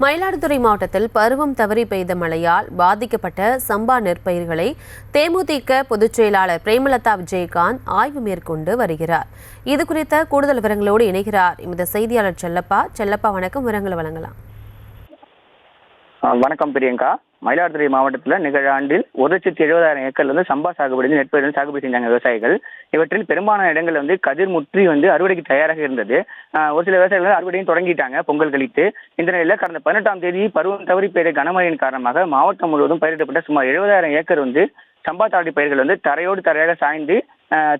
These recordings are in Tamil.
மயிலாடுதுறை மாவட்டத்தில் பருவம் தவறி பெய்த மழையால் பாதிக்கப்பட்ட சம்பா நெற்பயிர்களை தேமுதிக பொதுச் செயலாளர் பிரேமலதா விஜயகாந்த் ஆய்வு மேற்கொண்டு வருகிறார். இது குறித்த கூடுதல் விவரங்களோடு இணைகிறார் எமது செய்தியாளர் செல்லப்பா. வணக்கம், விவரங்களை வழங்கலாம். வணக்கம் பிரியங்கா. மயிலாடுதுறை மாவட்டத்தில் நிகழாண்டில் 1,70,000 ஏக்கர்ல சம்பா சாகுபடி நெற்பயிர்கள் சாகுபடி செஞ்சாங்க விவசாயிகள். இவற்றில் பெரும்பாலான இடங்கள் கதிர் முற்றி அறுவடைக்கு தயாராக இருந்தது. ஒரு சில விவசாயிகள் அறுவடையும் தொடங்கிட்டாங்க பொங்கல் கழித்து. இந்த நிலையில் கடந்த 18ஆம் தேதி பருவம் தவறி பெய்த கனமழையின் காரணமாக மாவட்டம் முழுவதும் பயிரிடப்பட்ட சுமார் 70,000 ஏக்கர் சம்பா தாவடி பயிர்கள் தரையோடு தரையாக சாய்ந்து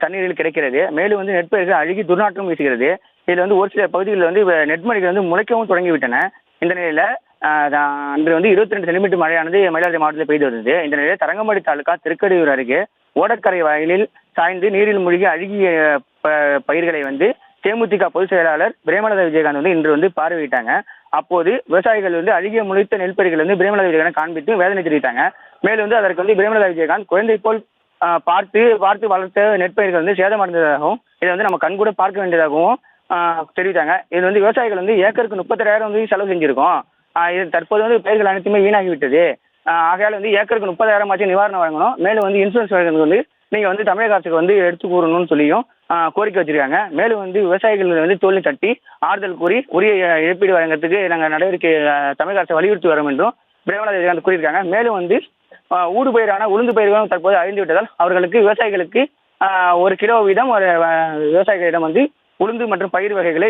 தண்ணீரில் கிடைக்கிறது. மேலும் நெற்பயிர்கள் அழுகி துர்நாற்றம் வீசுகிறது. இதுல ஒரு சில பகுதிகளில் நெற்மணிகள் முளைக்கவும் தொடங்கிவிட்டன. இந்த நிலையில அன்று 22 சென்டிமீட்டர் மழையானது மயிலாடுதுறை மாவட்டத்தில் பெய்து வருது. இந்த நிலையில் தரங்கம்பாடி தாலுகா திருக்கடையூர் அருகே ஓடக்கரை வயலில் சாய்ந்து நீரில் மூழ்கி அழுகிய பயிர்களை தேமுதிக பொதுச் செயலாளர் பிரேமலதா விஜயகாந்த் இன்று பார்வையிட்டாங்க. அப்போது விவசாயிகள் அழுகிய முளைத்த நெல் பயிர்கள் பிரேமலதா விஜயகாந்த் காண்பித்து வேதனை தெரிவித்தாங்க. மேலும் அதற்கு பிரேமலதா விஜயகாந்த் குழந்தை போல் பார்த்து வளர்த்த நெற்பயிர்கள் சேதமடைந்ததாகவும் இதை நம்ம கண்கூட பார்க்க வேண்டியதாகவும் தெரிவித்தாங்க. இது விவசாயிகள் ஏக்கருக்கு 36,000 செலவு செஞ்சிருக்கோம். இது தற்போது பயிர்கள் அனைத்துமே வீணாகிவிட்டது. ஆகையால் ஏக்கருக்கு 30,000 ஆச்சு நிவாரணம் வழங்கணும். மேலும் இன்சூரன்ஸ் வழங்குறது நீங்க தமிழக அரசுக்கு எடுத்து கூறணும்னு சொல்லியும் கோரிக்கை வச்சிருக்காங்க. மேலும் விவசாயிகள் தோல்வி தட்டி ஆறுதல் கூறி உரிய இழப்பீடு வழங்குறதுக்கு நாங்கள் நடவடிக்கை தமிழக அரசு வலியுறுத்தி வரும் என்றும் பிரேமலதா விஜயகாந்த் கூறியிருக்காங்க. மேலும் ஊடு பயிரான உளுந்து பயிர்களும் தற்போது அழிந்து விட்டதால் அவர்களுக்கு விவசாயிகளுக்கு 1 கிலோ வீதம் ஒரு விவசாயிகளிடம் உளுந்து மற்றும் பயிர் வகைகளை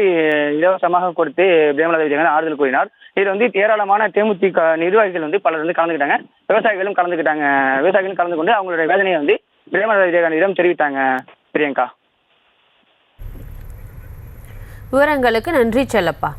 இலவசமாக கொடுத்து பிரேமலதா விஜயகாந்த் ஆறுதல் கூறினார். இது ஏராளமான தேமுதிக நிர்வாகிகள் பலர் கலந்துக்கிட்டாங்க. விவசாயிகளும் கலந்து கொண்டு அவங்களுடைய வேதனையை பிரேமலதா விஜயகாந்திடம் தெரிவித்தாங்க. பிரியங்கா, விவரங்களுக்கு நன்றி செல்லப்பா.